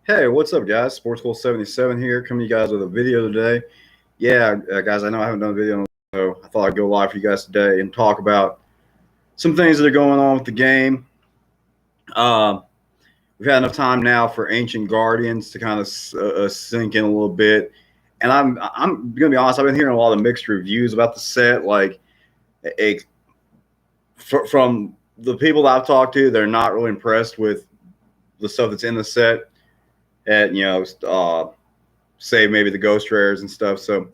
Hey, what's up, guys? Sportskool77 here, coming to you guys with a video today. Yeah, guys, I know I haven't done a video, so I thought I'd go live for you guys today and talk about some things that are going on with the game. Uh, we've had enough time now for Ancient Guardians to kind of sink in a little bit, and I'm gonna be honest. I've been hearing a lot of mixed reviews about the set. Like, it, from the people that I've talked to, they're not really impressed with the stuff that's in the set. And save maybe the ghost rares and stuff. So,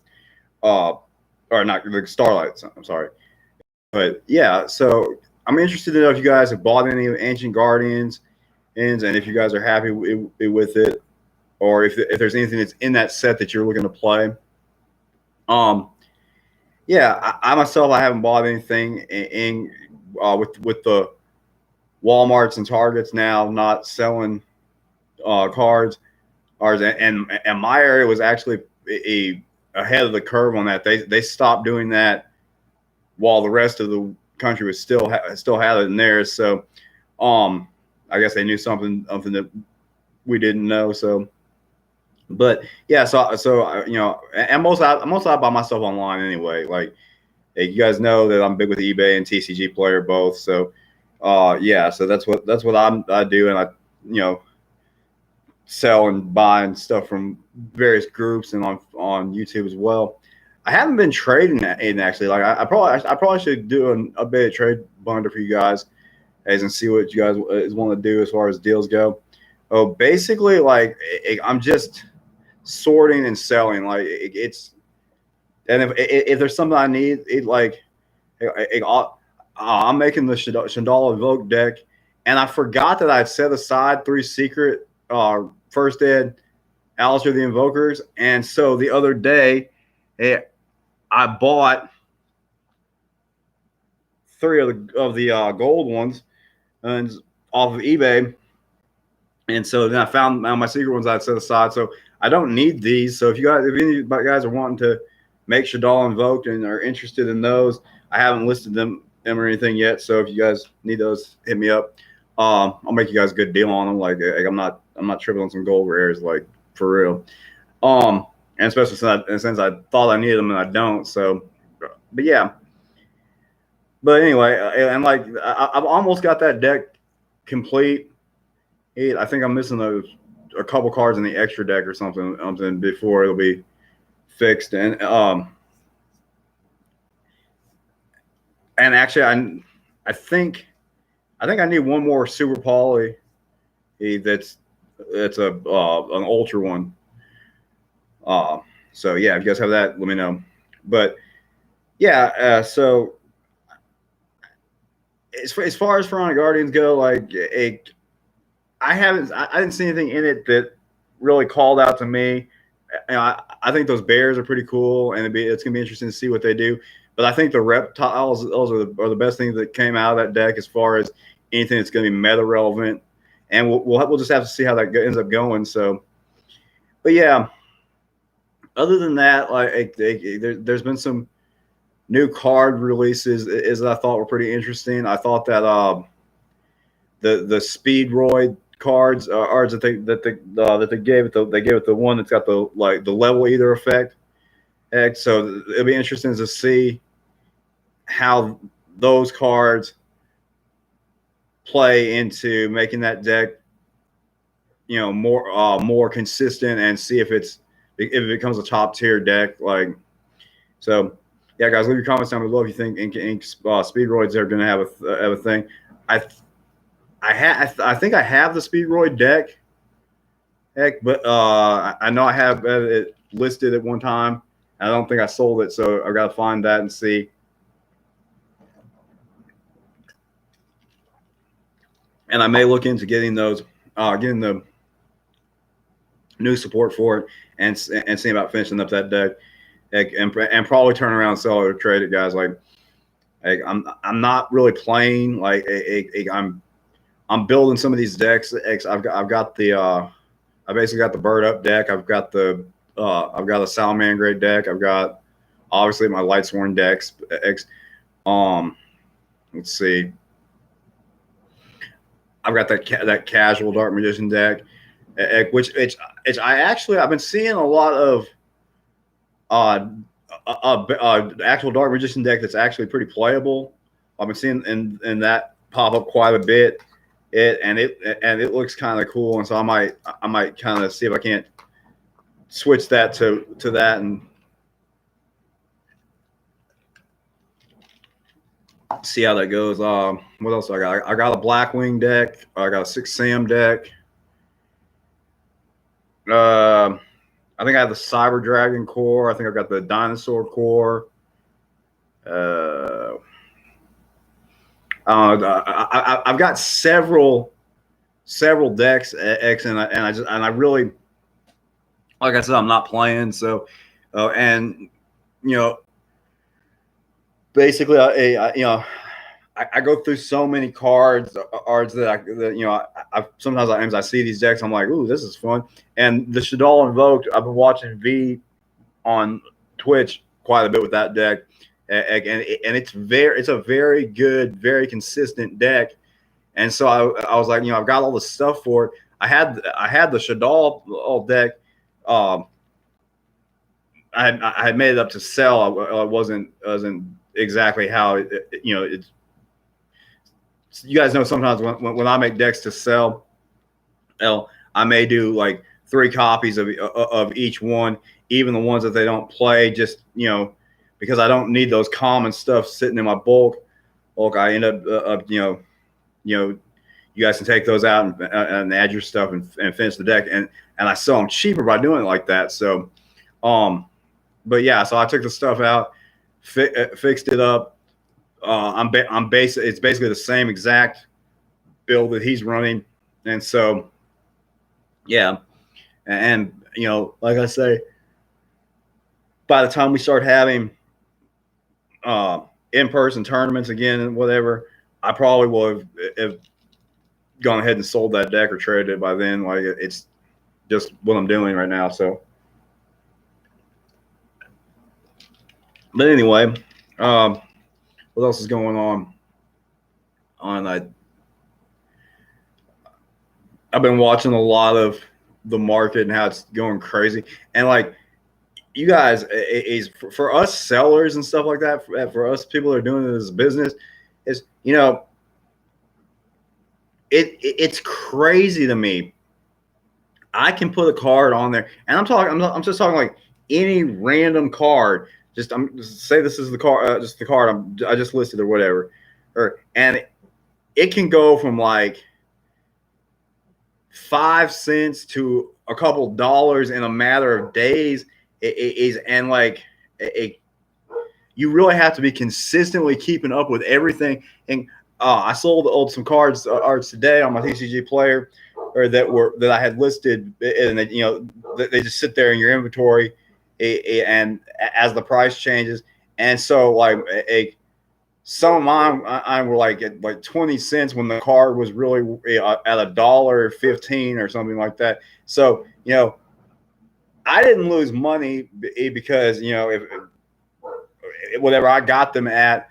uh, or not the starlights. I'm sorry, but yeah. So I'm interested to know if you guys have bought any Ancient Guardians, and if you guys are happy with it, or if there's anything that's in that set that you're looking to play. Um, yeah, I myself I haven't bought anything with the WalMarts and Targets now not selling cards. Ours and my area was actually ahead of the curve on that. They stopped doing that while the rest of the country was still had it in theirs. So, I guess they knew something that we didn't know. So, but yeah, and most I buy my stuff online anyway. Like, hey, you guys know that I'm big with eBay and TCG Player both. So, yeah, so that's what I do, and I sell and buying stuff from various groups and on YouTube as well. I haven't been trading in actually. Like I probably should do an updated trade bundle for you guys, and see what you guys want to do as far as deals go. Oh, basically, like I'm just sorting and selling. Like it's and if there's something I need, I'm making the Shandala Evoke deck, and I forgot that I'd set aside 3 secret first ed Alistair the Invokers, and so the other day, I bought 3 of the gold ones and off of eBay, and so then I found my secret ones I'd set aside. So I don't need these. So if any of you guys are wanting to make Shadal invoked and are interested in those, I haven't listed them or anything yet. So if you guys need those, hit me up. I'll make you guys a good deal on them. Like I'm not tripping on some gold rares, like for real. And especially since I thought I needed them and I don't. So, but yeah. But anyway, and like I've almost got that deck complete. I think I'm missing a couple cards in the extra deck or something before it'll be fixed. And actually, I think I need one more Super Poly. That's an ultra one. So yeah, if you guys have that, let me know. But yeah, so as far as Pharaonic Guardians go, like I didn't see anything in it that really called out to me. I think those bears are pretty cool, and it's gonna be interesting to see what they do. But I think the reptiles, those are the best things that came out of that deck as far as anything that's going to be meta relevant, and we'll just have to see how that ends up going. So, but yeah, other than that, like there's been some new card releases that I thought were pretty interesting. I thought that the Speedroid cards that they gave it the one that's got the level eater effect. So it'll be interesting to see how those cards play into making that deck, more consistent, and see if it becomes a top tier deck. Like, so yeah, guys, leave your comments down below if you think Speedroids are going to have a thing. I think I have the Speedroid deck. But I know I have it listed at one time. I don't think I sold it, so I've got to find that and see. And I may look into getting those, getting the new support for it, and see about finishing up that deck, and probably turn around and sell it or trade it, guys. Like I'm not really playing. Like I'm building some of these decks. I've got the I basically got the Bird Up deck. I've got a Salamangreat deck. I've got obviously my Lightsworn decks. Let's see. I've got that casual Dark Magician deck. which it's I've been seeing a lot of uh, actual Dark Magician deck that's actually pretty playable. I've been seeing in that pop up quite a bit. It looks kind of cool, and so I might kind of see if I can't switch that to that and see how that goes. What else I got? I got a Blackwing deck. I got a 6 Sam deck. I think I have the Cyber Dragon core. I think I've got the Dinosaur core. I've got several decks, and I really, like I said, I'm not playing. So, and you know, basically, I go through so many cards that sometimes I see these decks, I'm like, ooh, this is fun. And the Shaddoll Invoked, I've been watching V on Twitch quite a bit with that deck, and it's a very good, very consistent deck. And so I was like, I've got all the stuff for it. I had the Shaddoll deck. I had made it up to sell. I wasn't exactly how it's. You guys know sometimes when I make decks to sell, I may do like 3 copies of each one, even the ones that they don't play, just because I don't need those common stuff sitting in my bulk. I end up you guys can take those out and add your stuff and finish the deck, and I sell them cheaper by doing it like that. So, but yeah, so I took the stuff out, fixed it up. It's basically the same exact build that he's running, and so yeah, and like I say, by the time we start having in-person tournaments again and whatever, I probably will have gone ahead and sold that deck or traded it by then. Like, it's just what I'm doing right now. So, but anyway, what else is going on? I've been watching a lot of the market and how it's going crazy. And like, you guys, is for us sellers and stuff like that, for us people that are doing this business, is it's crazy to me. I can put a card on there, and I'm just talking like any random card. Just say this is the card, just the card I just listed or whatever, and it can go from like 5 cents to a couple dollars in a matter of days. And like you really have to be consistently keeping up with everything. And I sold some cards today on my TCG player, or that I had listed, and they just sit there in your inventory, and as the price changes. And so like some of mine I were like at like 20 cents when the card was really at $1.15 or something like that. So I didn't lose money because if whatever I got them at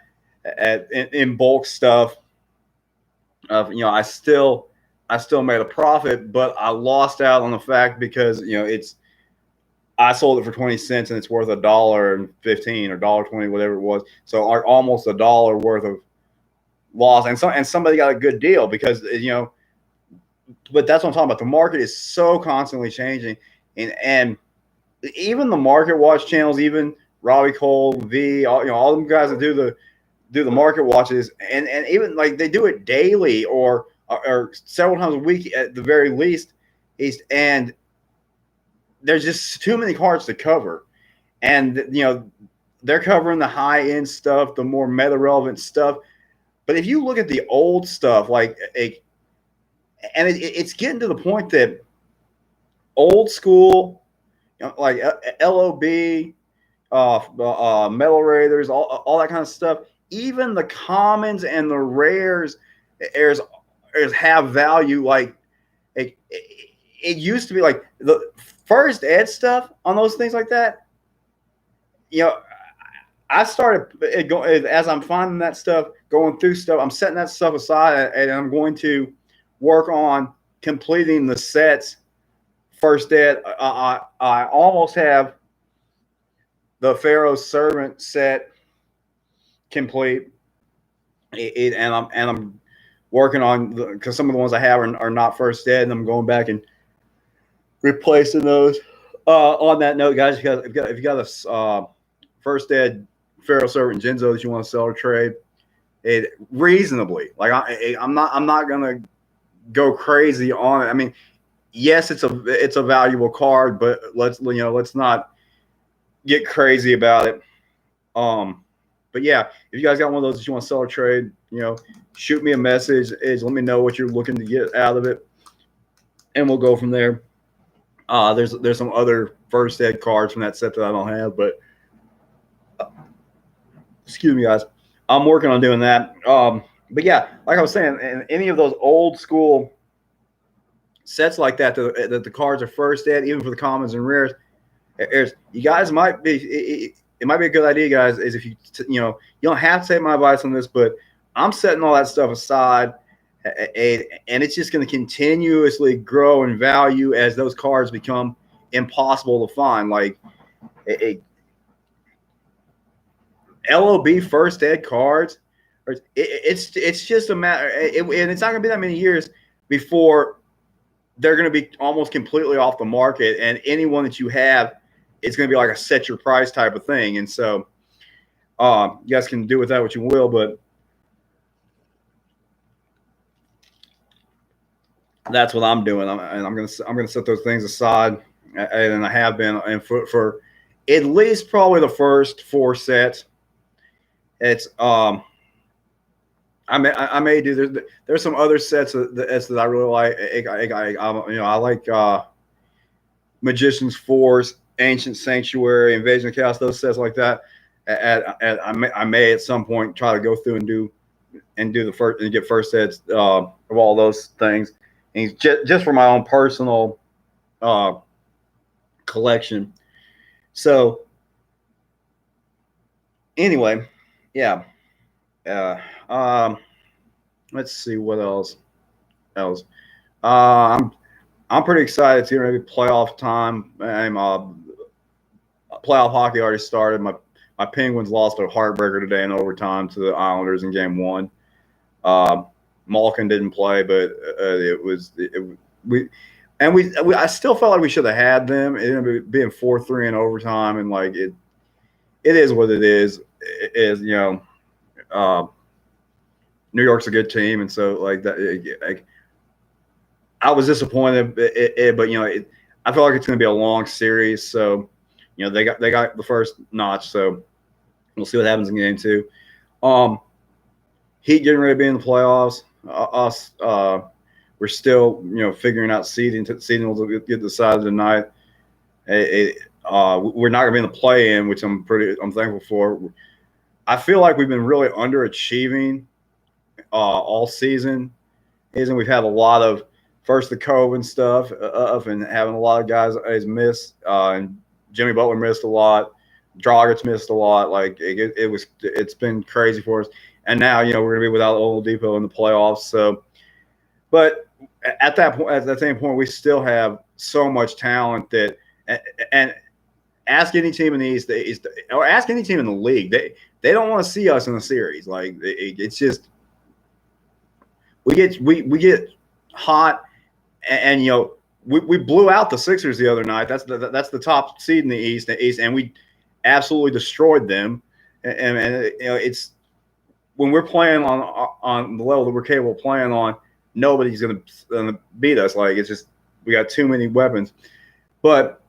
in bulk stuff, I still made a profit, but I lost out on the fact because I sold it for 20 cents and it's worth $1.15 or $1.20, whatever it was. So almost $1 worth of loss. And somebody got a good deal because, but that's what I'm talking about. The market is so constantly changing, and even the market watch channels, even Robbie Cole, V, all them guys that do the market watches, and even like they do it daily or several times a week at the very least. And there's just too many cards to cover, and they're covering the high end stuff, the more meta relevant stuff. But if you look at the old stuff, like it's getting to the point that old school, like LOB, Metal Raiders, all that kind of stuff, even the commons and the rares have value. Like it used to be like the first ed stuff on those things like that. I started as I'm finding that stuff, going through stuff, I'm setting that stuff aside, and I'm going to work on completing the sets first ed. I almost have the Pharaoh's Servant set complete. And I'm working on, because some of the ones I have are not first ed, and I'm going back and replacing those. On that note, guys, if you got a first ed Pharaoh's Servant Genzo that you want to sell or trade, it reasonably, like I'm not gonna go crazy on it. I mean, yes, it's a valuable card, but let's not get crazy about it. But yeah, if you guys got one of those that you want to sell or trade, shoot me a message. Let me know what you're looking to get out of it, and we'll go from there. There's some other first ed cards from that set that I don't have, but excuse me, guys. I'm working on doing that. But yeah, like I was saying, in any of those old school sets like that, that the cards are first ed, even for the commons and rares, you guys might be. It might be a good idea, guys, is if you don't have to take my advice on this, but I'm setting all that stuff aside, and it's just going to continuously grow in value as those cards become impossible to find. Like LOB first ed cards, it's just a matter, and it's not going to be that many years before they're going to be almost completely off the market, and anyone that you have, it's going to be like a set your price type of thing. And so you guys can do with that what you will, but that's what I'm doing. I'm gonna set those things aside, and I have been, and for at least probably the first 4 sets. It's I may do. There's some other sets that I really like. I like Magician's Force, Ancient Sanctuary, Invasion of Chaos, those sets like that. I may at some point try to go through and do the first and get first sets of all those things, and just for my own personal collection. So anyway, yeah. Let's see what else. I'm pretty excited. It's gonna be playoff time. Playoff hockey already started. My Penguins lost a heartbreaker today in overtime to the Islanders in Game 1. Malkin didn't play, but I still felt like we should have had them. It ended up being 4-3 in overtime, and like it is what it is. It is, New York's a good team, and so like that. I was disappointed, but I feel like it's going to be a long series. So, they got the first notch. So we'll see what happens in Game 2. Heat getting ready to be in the playoffs. We're still figuring out seeding. Seeding will get decided tonight. We're not going to be in the play-in, which I'm thankful for. I feel like we've been really underachieving all season. We've had a lot of first the COVID stuff and having a lot of guys miss. And Jimmy Butler missed a lot. Dragic missed a lot. Like it's been crazy for us. And now we're gonna be without Oladipo in the playoffs. So, but at that same point, we still have so much talent that and ask any team in the East or ask any team in the league. They don't want to see us in the series. Like it's just we get hot, and we blew out the Sixers the other night. That's the top seed in the East, and we absolutely destroyed them. And it's when we're playing on the level that we're capable of playing on, nobody's gonna beat us. Like it's just we got too many weapons. But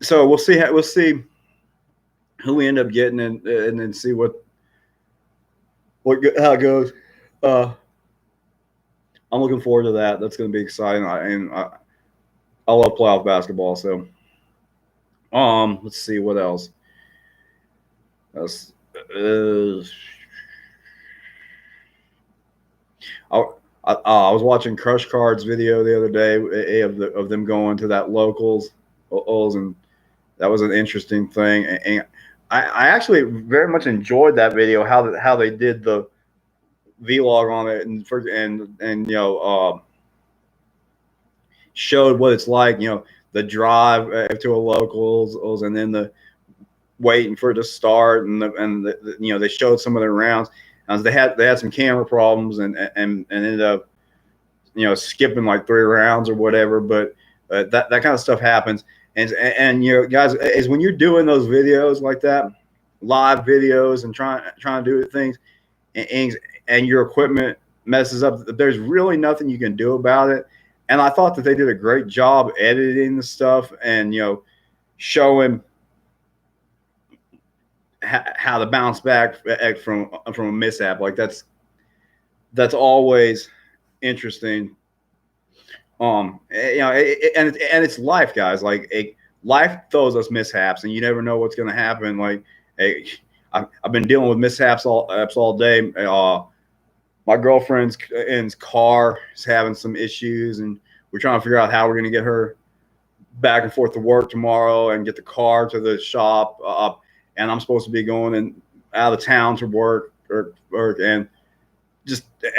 so we'll see who we end up getting, and then see how it goes. I'm looking forward to that. That's going to be exciting. I love playoff basketball. So, let's see what else. I was watching Crush Card's video the other day of them going to that locals, and that was an interesting thing. And I actually very much enjoyed that video. How they did the vlog on it and showed what it's like. the drive to a locals, and then the waiting for it to start, and they showed some of their rounds. They had some camera problems, and ended up skipping like 3 rounds or whatever. But that kind of stuff happens. And guys, is when you're doing those videos like that, live videos, and trying to do things, and your equipment messes up, there's really nothing you can do about it. And I thought that they did a great job editing the stuff and showing how to bounce back from a mishap. Like that's always interesting. And it's life, guys. Like life throws us mishaps, and you never know what's going to happen. Like I've been dealing with mishaps all day. My girlfriend's car is having some issues, and we're trying to figure out how we're going to get her back and forth to work tomorrow and get the car to the shop. And I'm supposed to be going out of town to work, and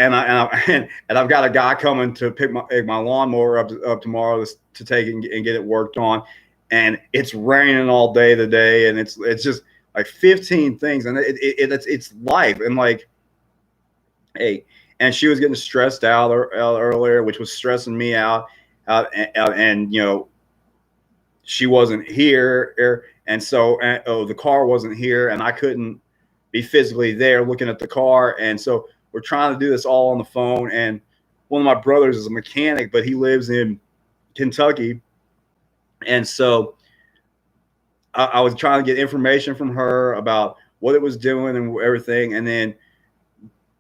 I've got a guy coming to pick my lawnmower up tomorrow to take and get it worked on, and it's raining all day today, and it's just like 15 things, and it's life. And like, hey, and she was getting stressed out earlier, which was stressing me out, and she wasn't here, and so the car wasn't here, and I couldn't be physically there looking at the car, and so we're trying to do this all on the phone. And one of my brothers is a mechanic, but he lives in Kentucky, and so I was trying to get information from her about what it was doing and everything, and then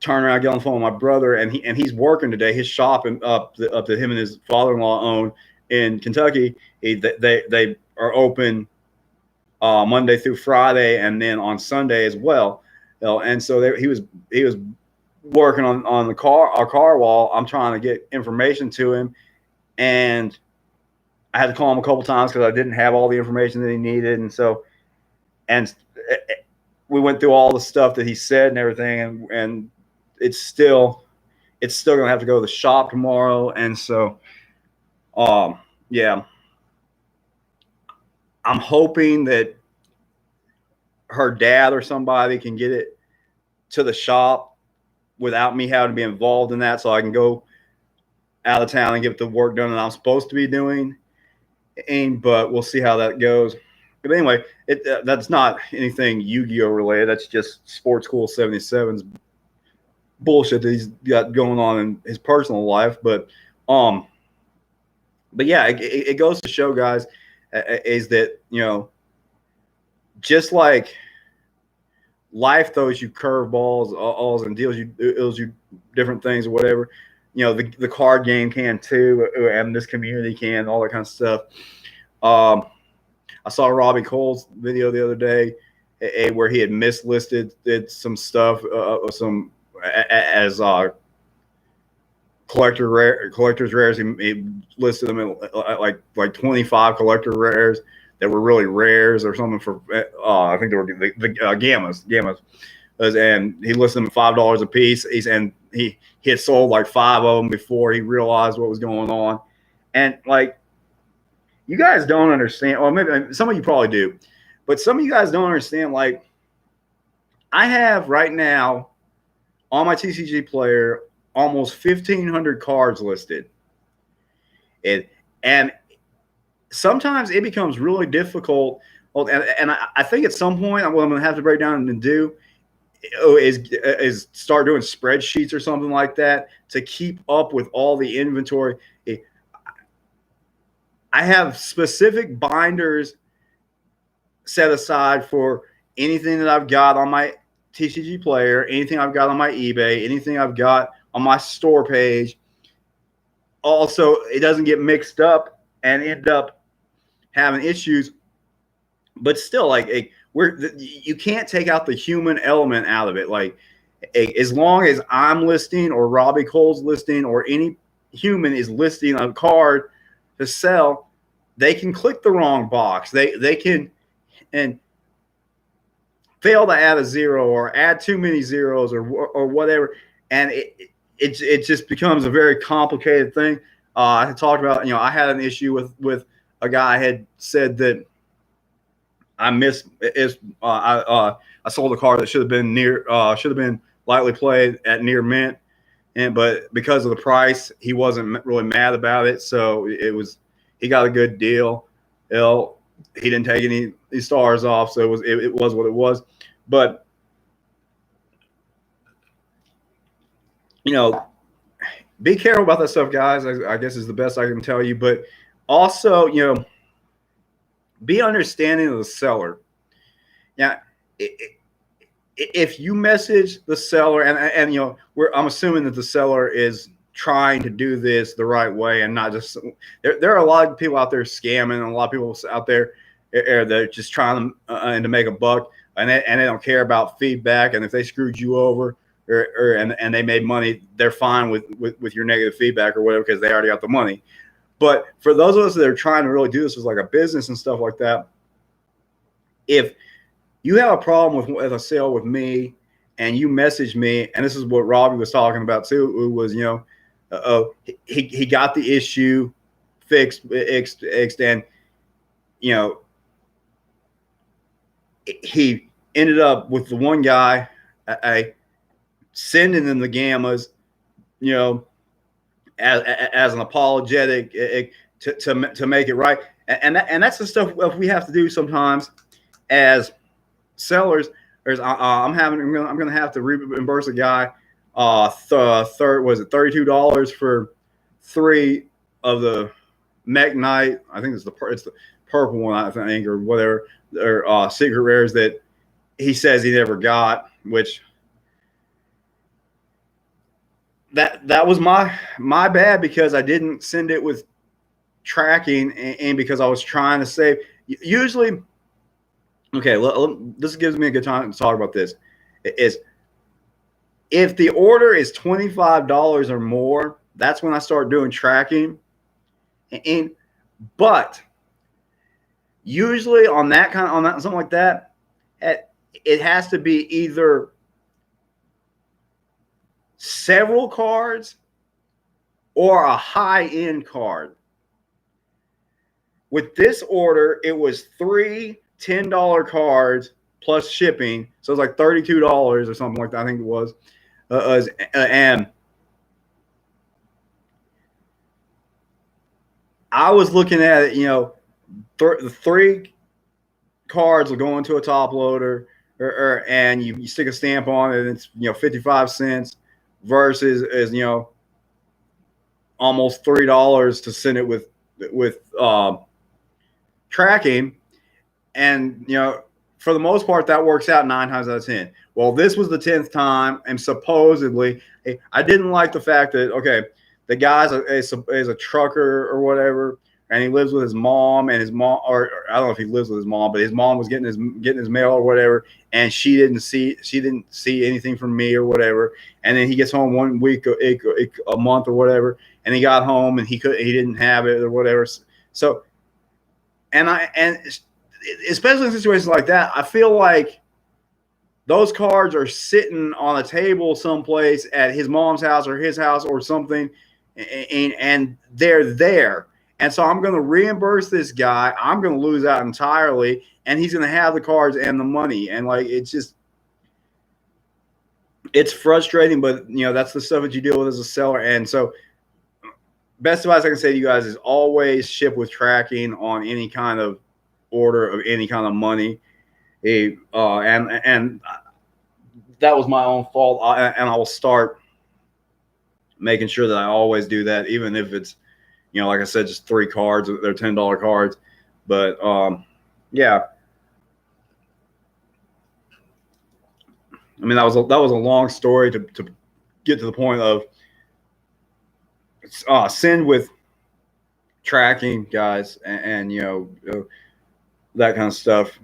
turn around, get on the phone with my brother, and he's working today. His shop up that him and his father-in-law own in Kentucky, they are open Monday through Friday, and then on Sunday as well. And so he was working on our car while I'm trying to get information to him, and I had to call him a couple times because I didn't have all the information that he needed. And so, and we went through all the stuff that he said and everything, and it's still gonna have to go to the shop tomorrow. And so, yeah, I'm hoping that her dad or somebody can get it to the shop without me having to be involved in that, so I can go out of town and get the work done that I'm supposed to be doing. But we'll see how that goes. But anyway, that's not anything Yu-Gi-Oh related. That's just Sportskool77's bullshit that he's got going on in his personal life. But yeah, it goes to show, guys, is that just like life throws you curveballs and deals you different things or whatever, the card game can too, and this community can, all that kind of stuff. I saw Robbie Cole's video the other day where he had mislisted some stuff, as collector's rares. He listed them at like 25 collector rares that were really rares or something for I think they were the gammas, and he listed them at $5 a piece. He had sold like 5 of them before he realized what was going on. And like, you guys don't understand, or maybe some of you probably do, but some of you guys don't understand. Like, I have right now on my TCG player almost 1,500 cards listed. And sometimes it becomes really difficult. And I think at some point, what I'm going to have to break down and do is start doing spreadsheets or something like that to keep up with all the inventory. I have specific binders set aside for anything that I've got on my TCG player, anything I've got on my eBay, anything I've got on my store page. Also, it doesn't get mixed up and end up having issues. But still, like, you can't take out the human element out of it. Like, as long as I'm listing, or Robbie Cole's listing, or any human is listing a card to sell, they can click the wrong box. They can and fail to add a 0 or add too many zeros or whatever, and it just becomes a very complicated thing. I talked about, I had an issue with a guy had said that I missed is I sold a car that should have been lightly played at near mint, but because of the price, he wasn't really mad about it. So he got a good deal. He didn't take any stars off, so it was what it was. But be careful about that stuff, guys. I guess is the best I can tell you. But also, be understanding of the seller. Yeah, if you message the seller, and I'm assuming that the seller is trying to do this the right way and not just there are a lot of people out there scamming, and a lot of people out there that are just trying to make a buck, and they don't care about feedback. And if they screwed you over and they made money, they're fine with your negative feedback or whatever, because they already got the money. But for those of us that are trying to really do this as like a business and stuff like that, if you have a problem with a sale with me and you message me, and this is what Robbie was talking about too, it was, he got the issue fixed, and, he ended up with the one guy, sending them the gammas, as an apologetic to make it right. And that's the stuff we have to do sometimes as sellers. I'm going to have to reimburse a guy was it $32 for 3 of the Meknite, I think it's the purple one, I think, or whatever, or secret rares that he says he never got, which that was my bad, because I didn't send it with tracking, and because I was trying to save. Usually, okay, this gives me a good time to talk about this. Is if the order is $25 or more, that's when I start doing tracking. But usually on that something like that, it has to be either several cards or a high-end card. With this order, it was 3 $10 cards plus shipping, so it was like $32 or something like that, I think it was. And I was looking at it, the 3 cards will go into a top loader, and you stick a stamp on it, and it's 55 cents versus almost $3 to send it with tracking. And for the most part, that works out 9 times out of 10. Well, this was the 10th time, and supposedly, I didn't like the fact that, okay, the guy's is a trucker or whatever, and he lives with his mom, and his mom, or I don't know if he lives with his mom, but his mom was getting his mail or whatever, and she didn't see anything from me or whatever. And then he gets home one week, a month or whatever, and he got home and he didn't have it or whatever. So, and especially in situations like that, I feel like those cards are sitting on a table someplace at his mom's house or his house or something, and they're there. And so I'm going to reimburse this guy. I'm going to lose out entirely, and he's going to have the cards and the money. And it's frustrating, but that's the stuff that you deal with as a seller. And so, best advice I can say to you guys is always ship with tracking on any kind of order of any kind of money. And that was my own fault. And I will start making sure that I always do that, even if it's, like I said, just 3 cards. They're $10 cards. But yeah. I mean, that was a long story to get to the point of send with tracking, guys, and that kind of stuff.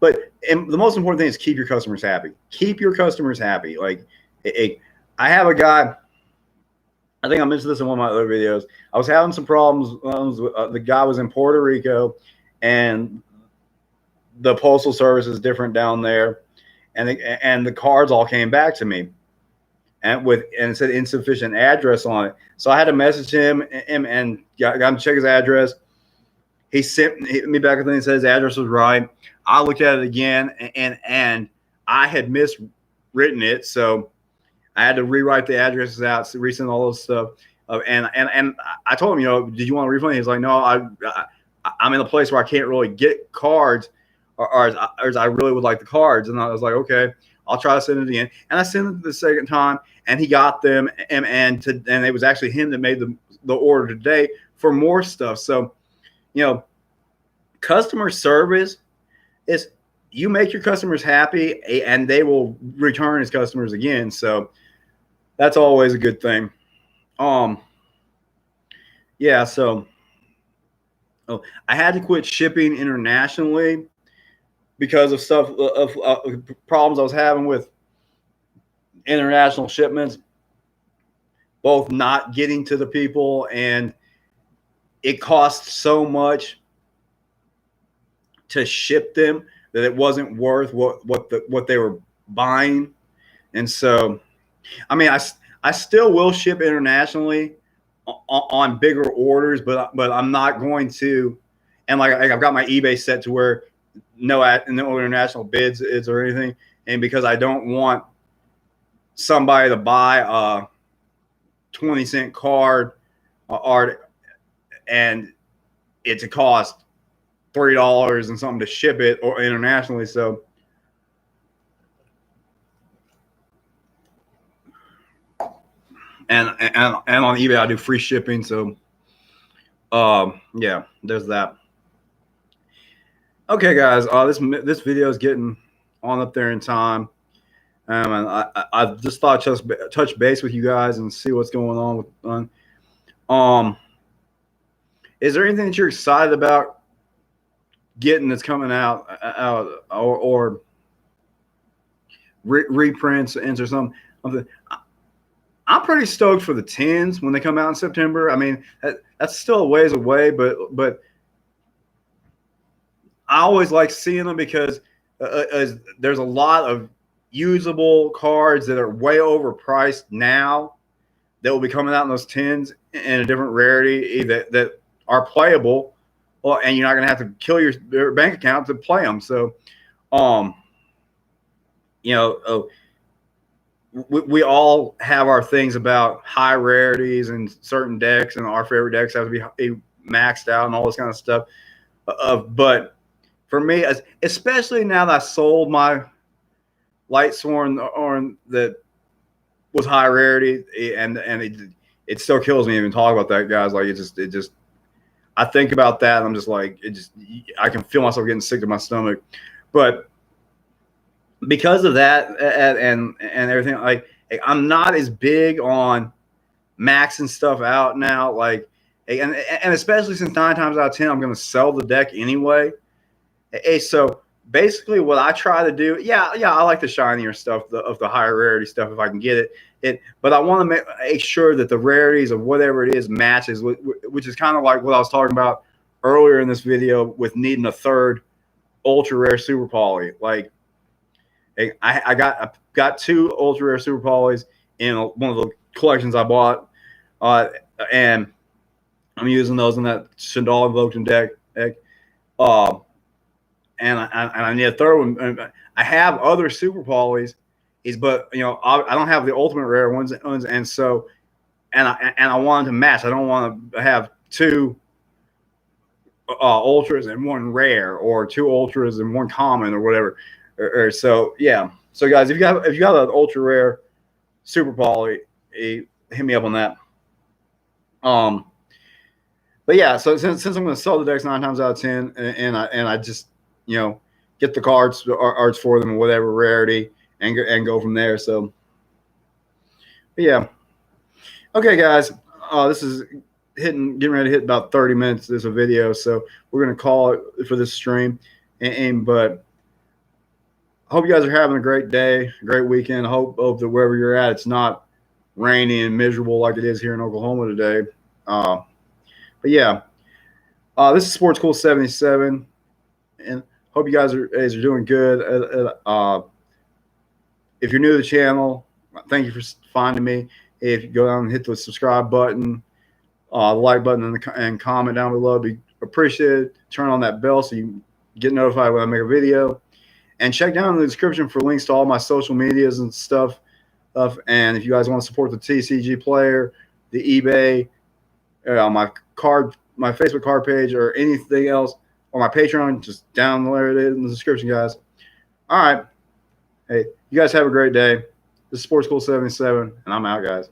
But the most important thing is keep your customers happy. Keep your customers happy. Like, I have a guy. I think I mentioned this in one of my other videos. I was having some problems. The guy was in Puerto Rico, and the postal service is different down there, and the cards all came back to me, and it said insufficient address on it. So I had to message him and got him to check his address. he sent me back a thing that says his address was right. I looked at it again, and I had miswritten it, so I had to rewrite the addresses out, resend all this stuff. And I told him, you know, did you want a refund? He's like, no, I'm in a place where I can't really get cards, or I really would like the cards. And I was like, okay, I'll try to send it again. And I sent it the second time, and he got them, and it was actually him that made the order today for more stuff. So, you know, customer service is, you make your customers happy, and they will return as customers again. So that's always a good thing. Yeah, so I had to quit shipping internationally because of stuff of problems I was having with international shipments, both not getting to the people, and it cost so much to ship them that it wasn't worth what they were buying. And so, I mean, I still will ship internationally on bigger orders, but I'm not going to. And like I've got my eBay set to where no international bids is or anything, and because I don't want somebody to buy a 20-cent card art and it to cost $3 and something to ship it or internationally. So and on eBay I do free shipping. So yeah, there's that. Okay, guys, this video is getting on up there in time, and I just thought I'd touch base with you guys and see what's going on with is there anything that you're excited about getting that's coming out or reprints or something? I'm pretty stoked for the 10s when they come out in September. I mean, that's still a ways away, but I always like seeing them because there's a lot of usable cards that are way overpriced now that will be coming out in those 10s in a different rarity that are playable. Well, and you're not going to have to kill your bank account to play them. So, you know, we all have our things about high rarities and certain decks, and our favorite decks have to be maxed out and all this kind of stuff. But for me, especially now that I sold my Lightsworn that was high rarity, and it still kills me even talk about that, guys. Like it just I think about that and I'm just like, I can feel myself getting sick to my stomach. But because of that and everything, like I'm not as big on maxing stuff out now, like and especially since 9 times out of 10 I'm going to sell the deck anyway. Hey, so basically what I try to do, yeah, I like the shinier stuff, of the higher rarity stuff if I can get it. But I want to make sure that the rarities of whatever it is matches, which is kind of like what I was talking about earlier in this video with needing a third ultra rare super poly. Like I got 2 ultra rare super polys in one of the collections I bought, and I'm using those in that Shandal Invoking deck. And I need a third one. I have other super polys, but you know I don't have the ultimate rare ones, and so and I wanted to match. I don't want to have 2 ultras and 1 rare, or 2 ultras and 1 common, or whatever. Or so yeah. So guys, if you got an ultra rare super poly, hit me up on that. But yeah, so since I'm going to sell the decks 9 times out of 10, and I just, you know, get the cards arts for them, or whatever rarity, and go from there. So, but yeah. Okay, guys, this is getting ready to hit about 30 minutes. This is a video, so we're going to call it for this stream. But I hope you guys are having a great day, a great weekend. I hope that wherever you're at, it's not rainy and miserable like it is here in Oklahoma today. But yeah, this is Sportskool77, and hope you guys are doing good. If you're new to the channel, thank you for finding me. If you go down and hit the subscribe button, the like button, and comment down below, it'd be appreciate it. Turn on that bell so you get notified when I make a video. And check down in the description for links to all my social medias and stuff. And if you guys want to support the TCG player, the eBay, my Facebook card page, or anything else, or my Patreon, just download it in the description, guys. All right. Hey, you guys have a great day. This is Sportsskool77, and I'm out, guys.